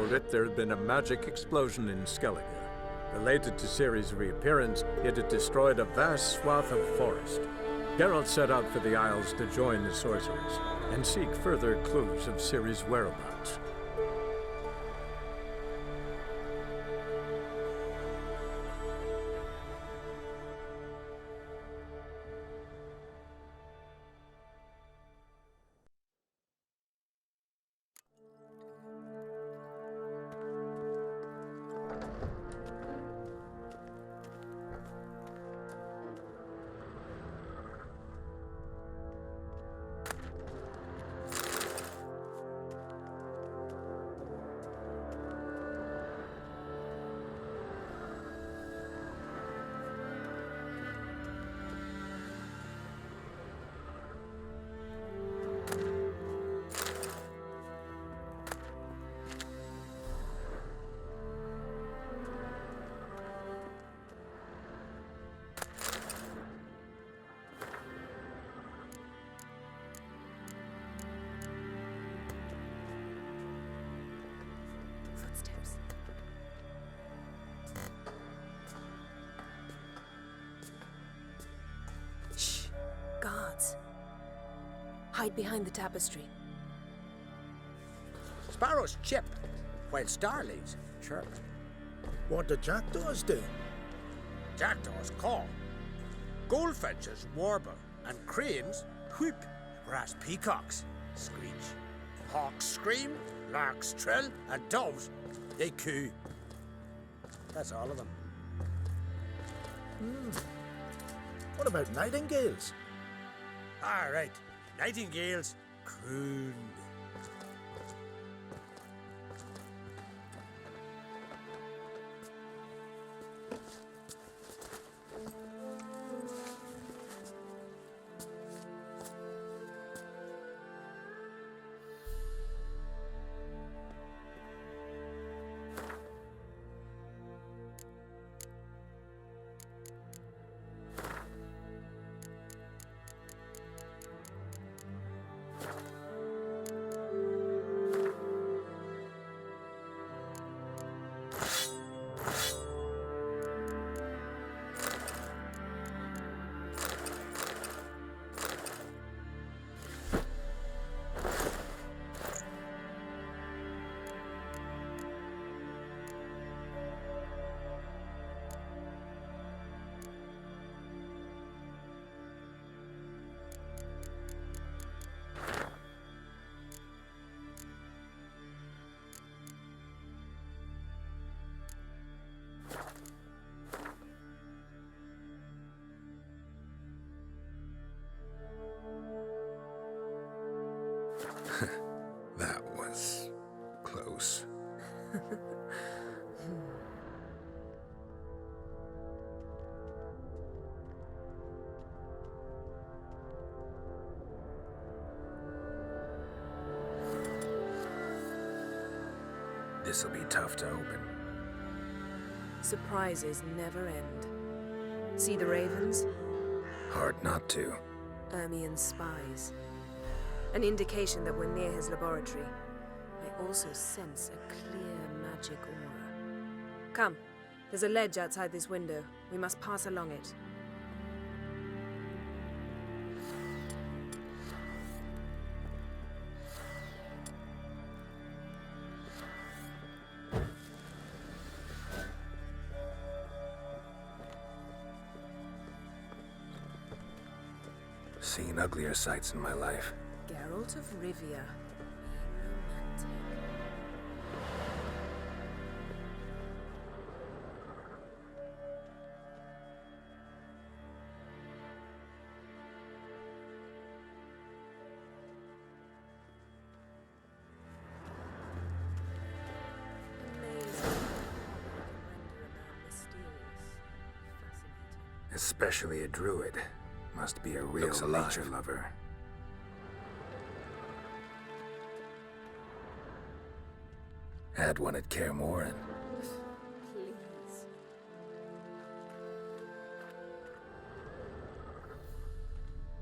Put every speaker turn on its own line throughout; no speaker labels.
about it, there had been a magic explosion in Skellige. Related to Ciri's reappearance, it had destroyed a vast swath of forest. Geralt set out for the Isles to join the sorcerers and seek further clues of Ciri's whereabouts.
Guards. Hide behind the tapestry.
Sparrows chip, while starlings chirp.
What do jackdaws do?
Jackdaws caw. Goldfinches warble, and cranes whoop, whereas peacocks screech. Hawks scream, larks trill, and doves, they coo. That's all of them.
What about nightingales?
All right, nightingales croon.
That was close. This'll be tough to open.
Surprises never end. See the ravens?
Hard not to.
Ermian's spies. An indication that we're near his laboratory. I also sense a clear magic aura. Come, there's a ledge outside this window. We must pass along it.
Seen uglier sights in my life.
Geralt of Rivia. Romantic.
Especially a druid. Must be a real nature lover. Had one at Kaer Morhen.
Please.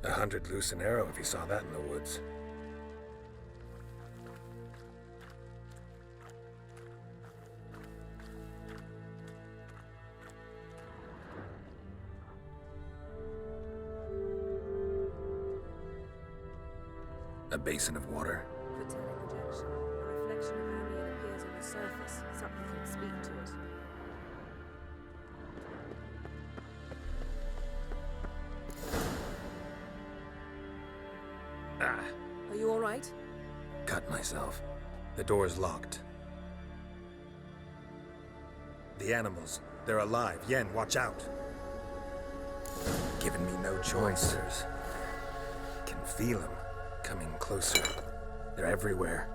$100 loose an arrow if you saw that in the woods. A basin of water.
For teleprojection, a reflection of Amian appears on the surface. Something can speak to it.
Ah!
Are you all right?
Cut myself. The door's locked.
The animals. They're alive. Yen, watch out.
Given me no choice. Can feel them coming closer. They're everywhere.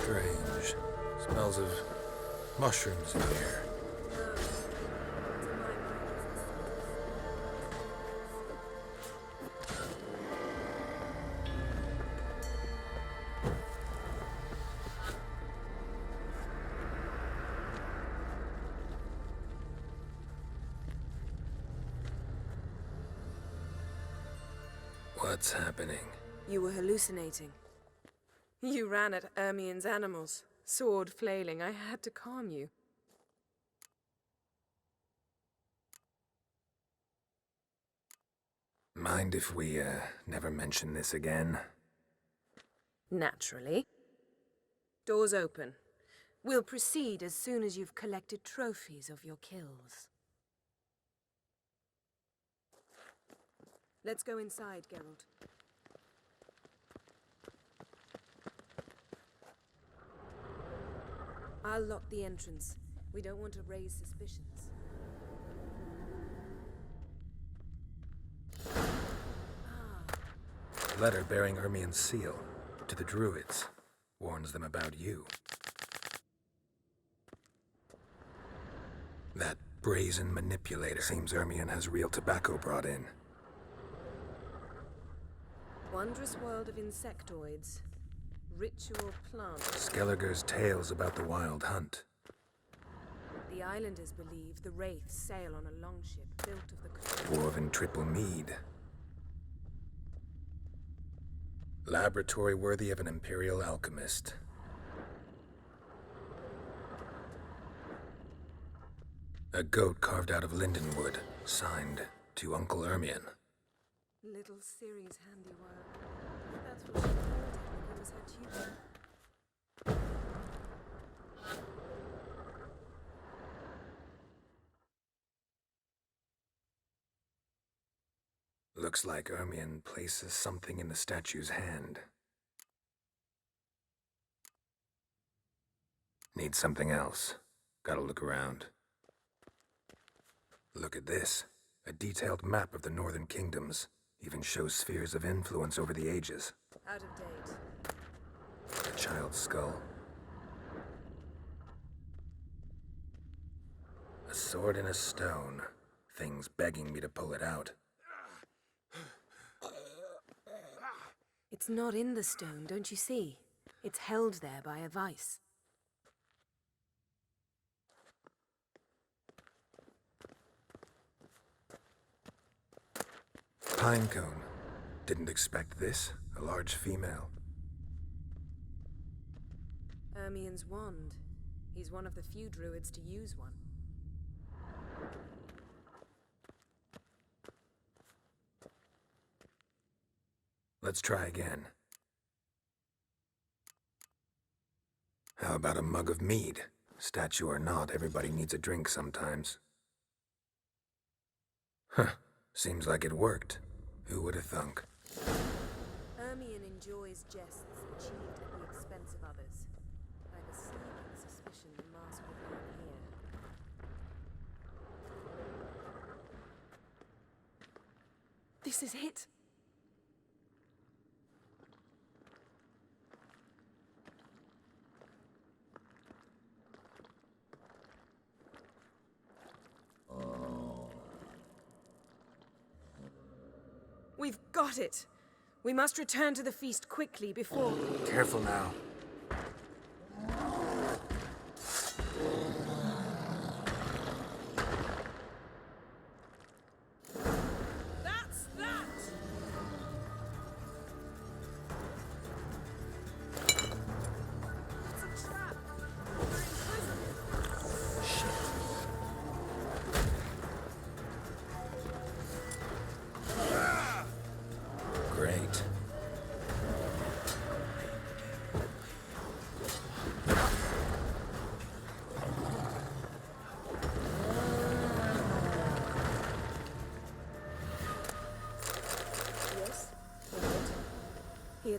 Strange. Smells of mushrooms in here. What's happening?
You were hallucinating. You ran at Ermien's animals, sword flailing. I had to calm you.
Mind if we, never mention this again?
Naturally. Doors open. We'll proceed as soon as you've collected trophies of your kills. Let's go inside, Geralt. I'll lock the entrance. We don't want to raise suspicions.
Letter bearing Ermien's seal to the Druids. Warns them about you. That brazen manipulator. Seems Ermien has real tobacco brought in.
Wondrous world of insectoids. Ritual plants.
Skelliger's tales about the wild hunt.
The islanders believe the wraiths sail on a longship built of the...
Dwarven triple mead. Laboratory worthy of an imperial alchemist. A goat carved out of lindenwood, signed to Uncle Ermien.
Little Ciri's handiwork. That's what she told him when he was her tutor.
Looks like Ermien places something in the statue's hand. Need something else. Gotta look around. Look at this. A detailed map of the Northern Kingdoms. Even shows spheres of influence over the ages.
Out of date.
A child's skull. A sword in a stone. Things begging me to pull it out.
It's not in the stone, don't you see? It's held there by a vice.
Pinecone. Didn't expect this. A large female.
Ermien's wand. He's one of the few druids to use one.
Let's try again. How about a mug of mead? Statue or not, everybody needs a drink sometimes. Huh. Seems like it worked. Who would have thunk?
Ermien enjoys jests achieved at the expense of others. I have a sneaking suspicion the mask will be in here. This is it! We've got it! We must return to the feast quickly before...
Careful now.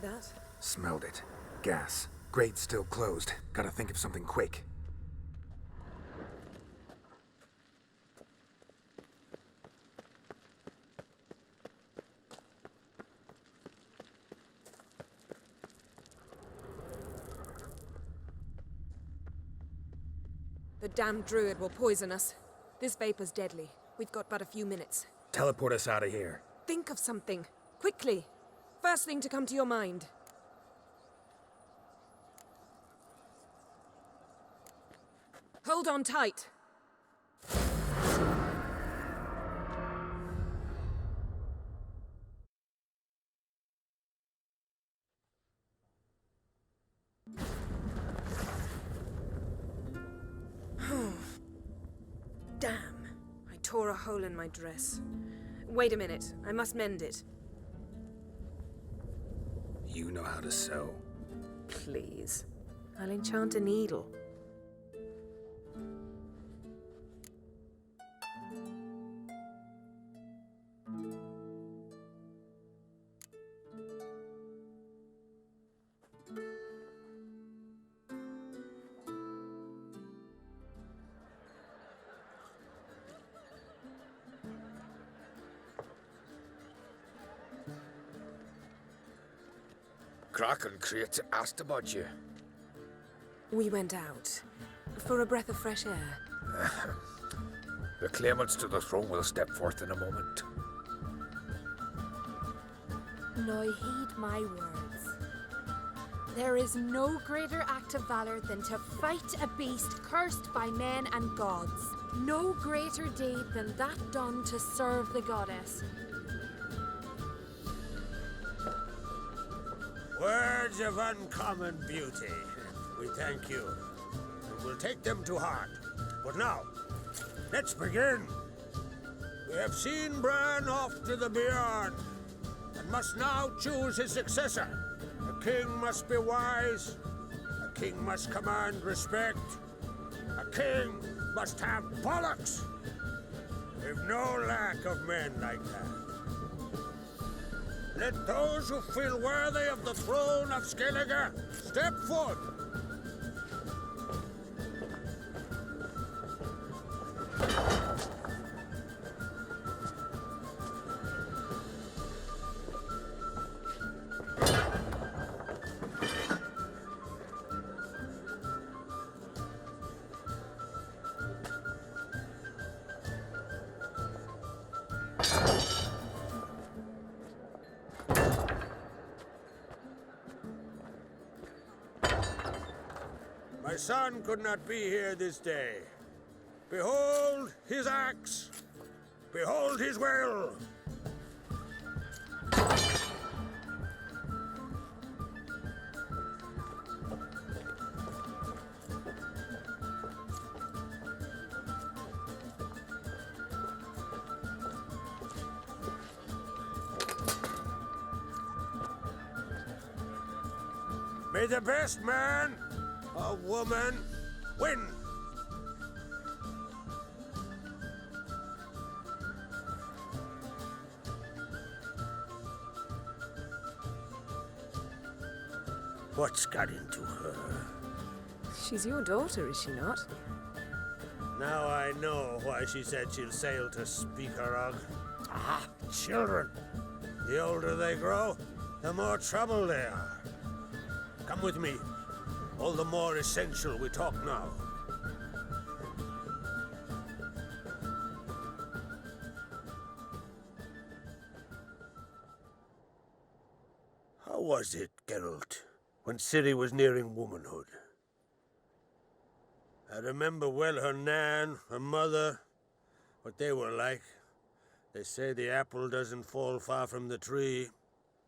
that?
Smelled it. Gas. Grate still closed. Gotta think of something quick.
The damned druid will poison us. This vapor's deadly. We've got but a few minutes.
Teleport us out of here.
Think of something. Quickly. First thing to come to your mind. Hold on tight. Damn. I tore a hole in my dress. Wait a minute. I must mend it.
You know how to sew.
Please. I'll enchant a needle.
Kraken asked about you.
We went out. For a breath of fresh air.
The claimants to the throne will step forth in a moment.
Now heed my words. There is no greater act of valor than to fight a beast cursed by men and gods. No greater deed than that done to serve the goddess.
Words of uncommon beauty. We thank you. And we'll take them to heart. But now, let's begin. We have seen Bran off to the beyond, and must now choose his successor. A king must be wise. A king must command respect. A king must have bollocks. We've no lack of men like that. Let those who feel worthy of the throne of Skellige step forth. My son could not be here this day. Behold his axe. Behold his will. May the best man or woman win. What's got into her?
She's your daughter, is she not?
Now I know why she said she'll sail to speak her of. Ah, children. The older they grow, the more trouble they are. Come with me. All the more essential we talk now. How was it, Geralt, when Ciri was nearing womanhood? I remember well her nan, her mother, what they were like. They say the apple doesn't fall far from the tree.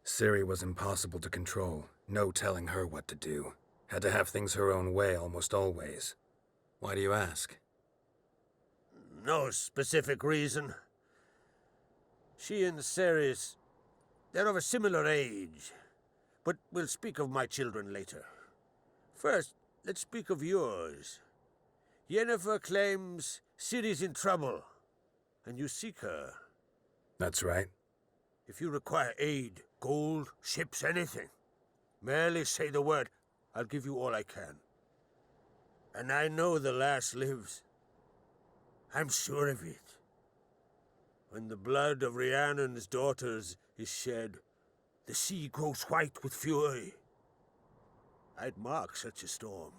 Ciri was impossible to control. No telling her what to do. Had to have things her own way almost always. Why do you ask?
No specific reason. She and Ceres, they're of a similar age. But we'll speak of my children later. First, let's speak of yours. Yennefer claims Ciri's in trouble, and you seek her.
That's right.
If you require aid, gold, ships, anything, Merely say the word. I'll give you all I can. And I know the lass lives. I'm sure of it. When the blood of Rhiannon's daughters is shed, the sea grows white with fury. I'd mark such a storm.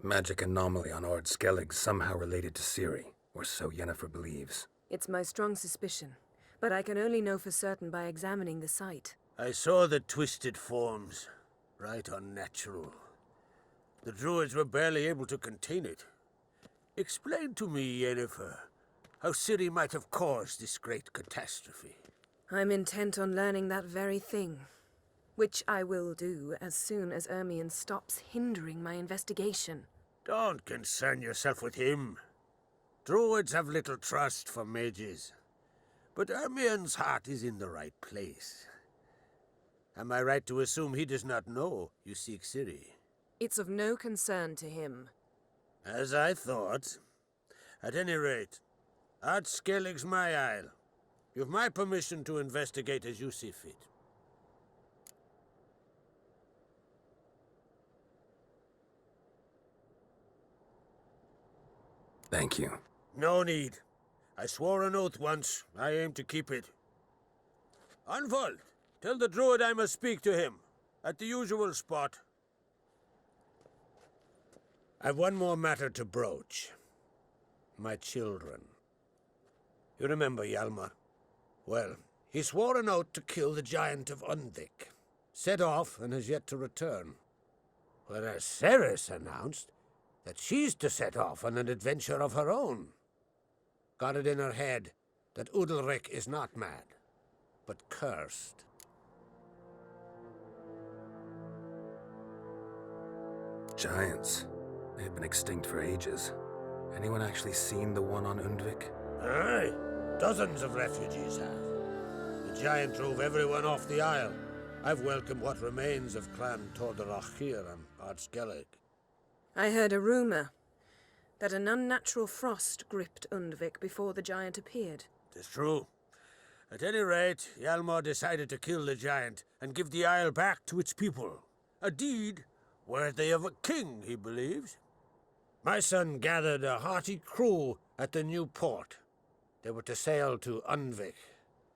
Magic anomaly on Ard Skellig somehow related to Ciri, or so Yennefer believes.
It's my strong suspicion, but I can only know for certain by examining the site.
I saw the twisted forms. Right unnatural. The druids were barely able to contain it. Explain to me, Yennefer, how Ciri might have caused this great catastrophe.
I'm intent on learning that very thing, which I will do as soon as Ermion stops hindering my investigation.
Don't concern yourself with him. Druids have little trust for mages. But Ermion's heart is in the right place. Am I right to assume he does not know you seek Ciri?
It's of no concern to him.
As I thought. At any rate, Ard Skellig's my isle. You've my permission to investigate as you see fit.
Thank you.
No need. I swore an oath once. I aim to keep it. Unfold. Tell the druid I must speak to him. At the usual spot. I've one more matter to broach. My children. You remember Hjalmar? Well, he swore an oath to kill the giant of UNDVIK. Set off and has yet to return. Whereas Ceres announced that she's to set off on an adventure of her own. Got it in her head that UNDVIK is not mad, but cursed.
Giants. They've been extinct for ages. Anyone actually seen the one on UNDVIK?
Aye, dozens of refugees have. The giant drove everyone off the isle. I've welcomed what remains of Clan Tordarach here on Ard Skellig.
I heard a rumor that an unnatural frost gripped UNDVIK before the giant appeared.
'Tis true. At any rate, Hjalmar decided to kill the giant and give the isle back to its people. A deed worthy of a king, he believes. My son gathered a hearty crew at the new port. They were to sail to UNDVIK,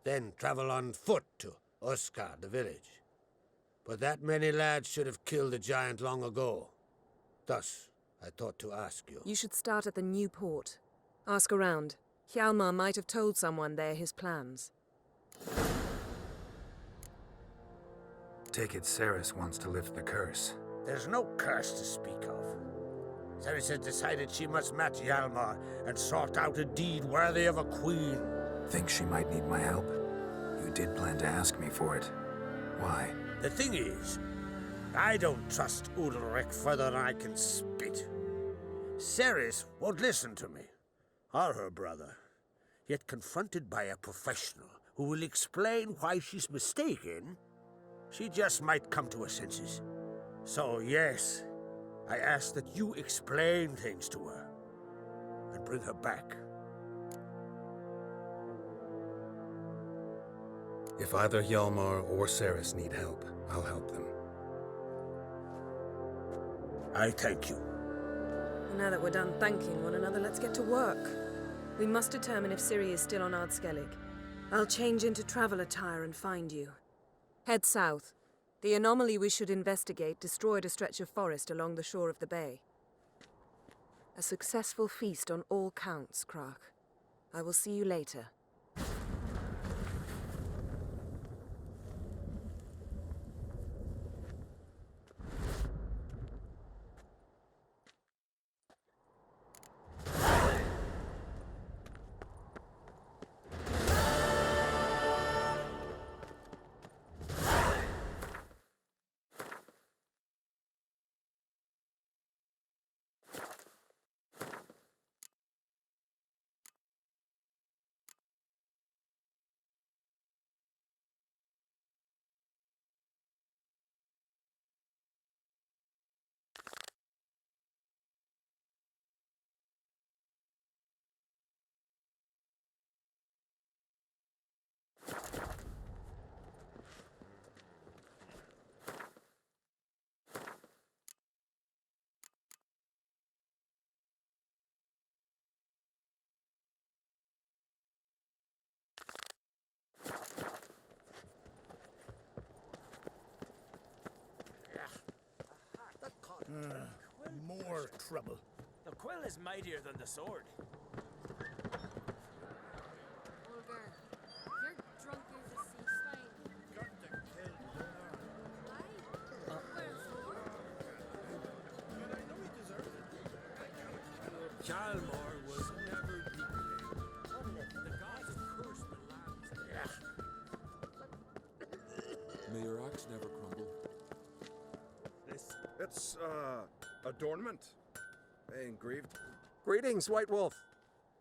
then travel on foot to Uskar, the village. But that many lads should have killed the giant long ago. Thus, I thought to ask you.
You should start at the new port. Ask around. Hjalmar might have told someone there his plans.
Take it Ceres wants to lift the curse.
There's no curse to speak of. Ceres has decided she must match Hjalmar and sort out a deed worthy of a queen.
Think she might need my help? You did plan to ask me for it. Why?
The thing is, I don't trust Ulrich further than I can spit. Ceres won't listen to me, or her brother. Yet confronted by a professional who will explain why she's mistaken, she just might come to her senses. So yes, I ask that you explain things to her and bring her back.
If either Hjalmar or Ceres need help, I'll help them.
I thank you.
Now that we're done thanking one another, let's get to work. We must determine if Ciri is still on Ard Skellig. I'll change into travel attire and find you. Head south. The anomaly we should investigate destroyed a stretch of forest along the shore of the bay. A successful feast on all counts, Krach. I will see you later.
trouble.
The quill is mightier than the sword.
Olger, you're drunk as a sea swine.
Got to kill Jonar.
Why? Wherefore?
But I know he deserves it. I gotta kill him.
Chalmor was never dictated. The gods have cursed the lands.
May your axe never crumble.
It's, adornment. Engraved.
Greetings, White Wolf.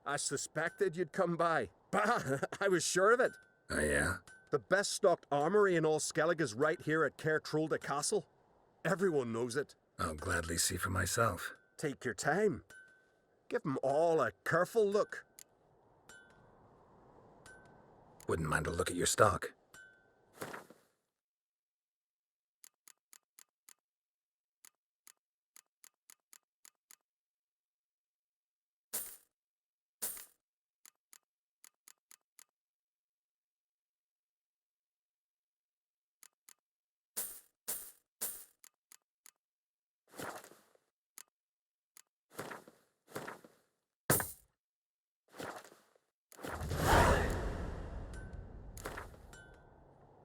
I suspected you'd come by. Bah, I was sure of it.
Oh, yeah?
The best stocked armory in all Skellig is right here at Caer Trulda Castle. Everyone knows it.
I'll gladly see for myself.
Take your time. Give them all a careful look.
Wouldn't mind a look at your stock.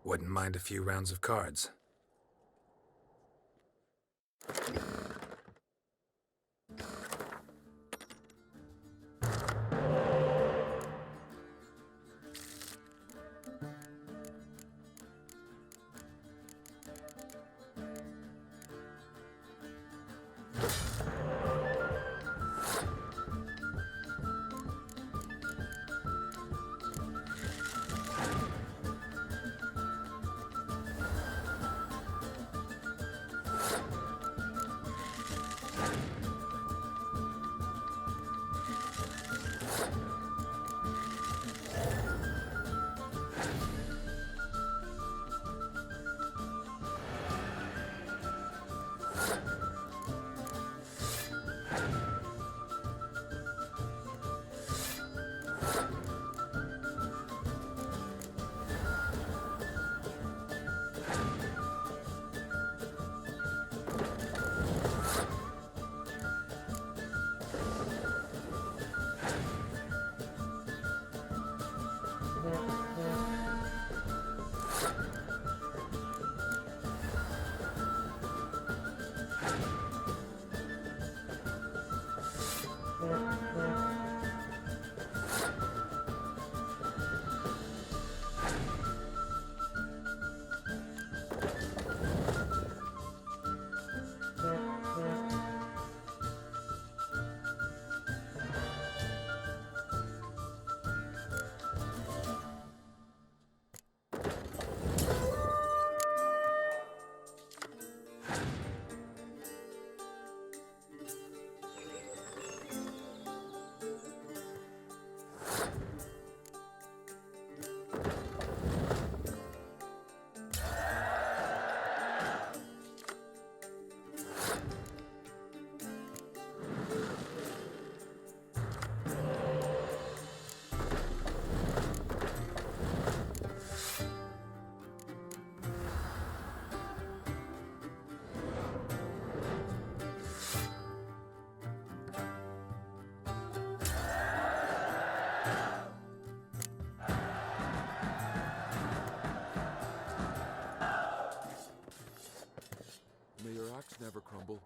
Wouldn't mind a few rounds of cards.
May your axe never crumble.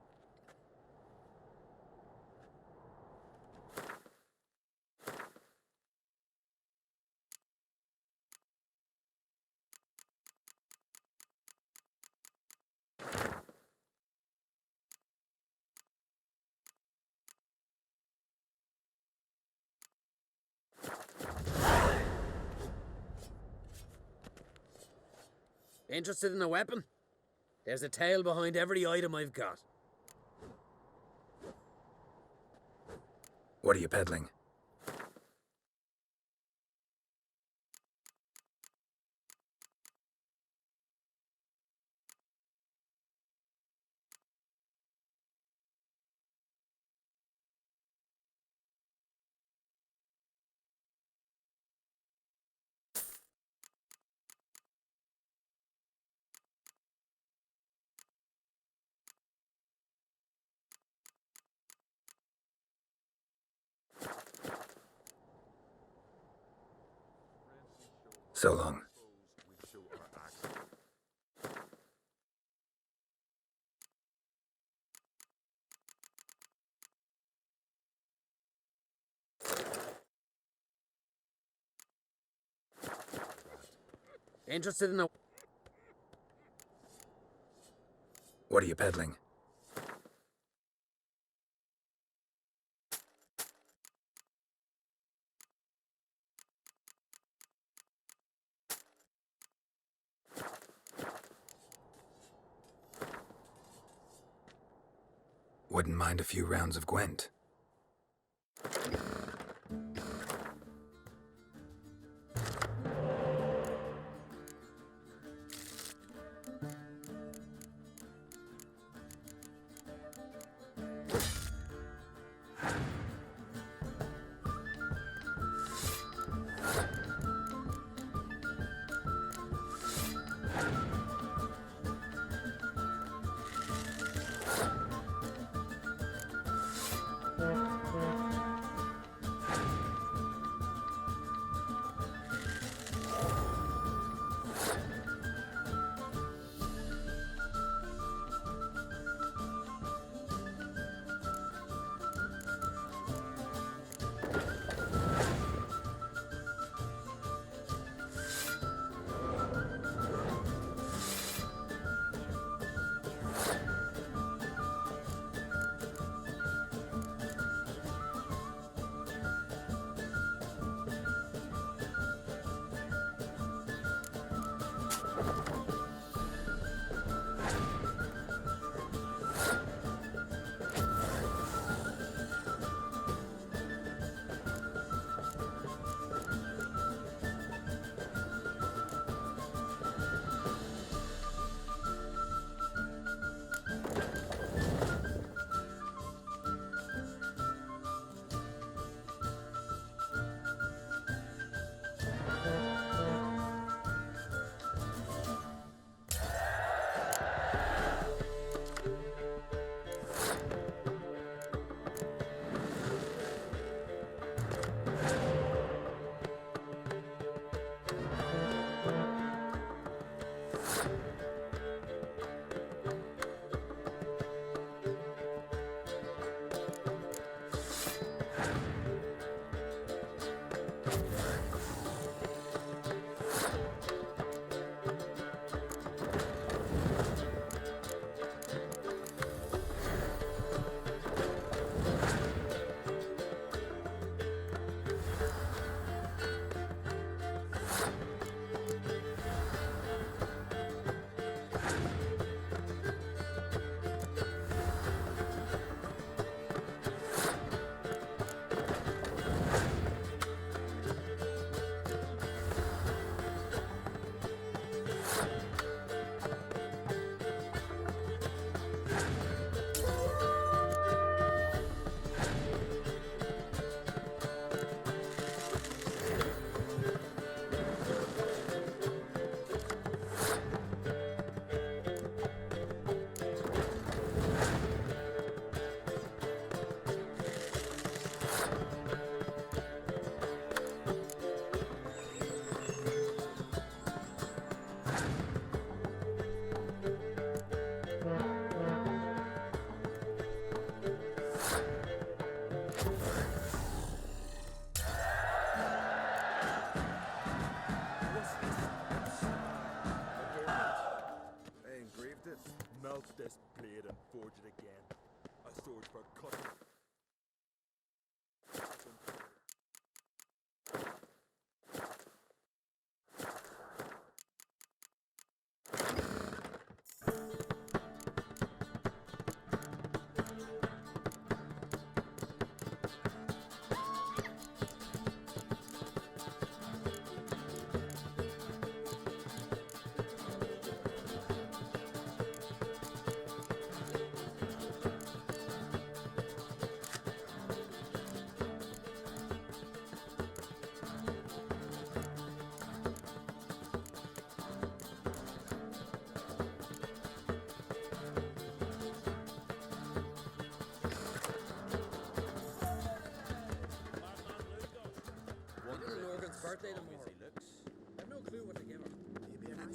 Interested in a weapon? There's a tale behind every item I've got.
What are you peddling? So long.
We show our axe.
Interested in the...
What are you peddling? Wouldn't mind a few rounds of Gwent.
Melt this blade and forge it again. A sword for cutting.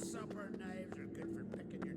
supper knives are good for picking your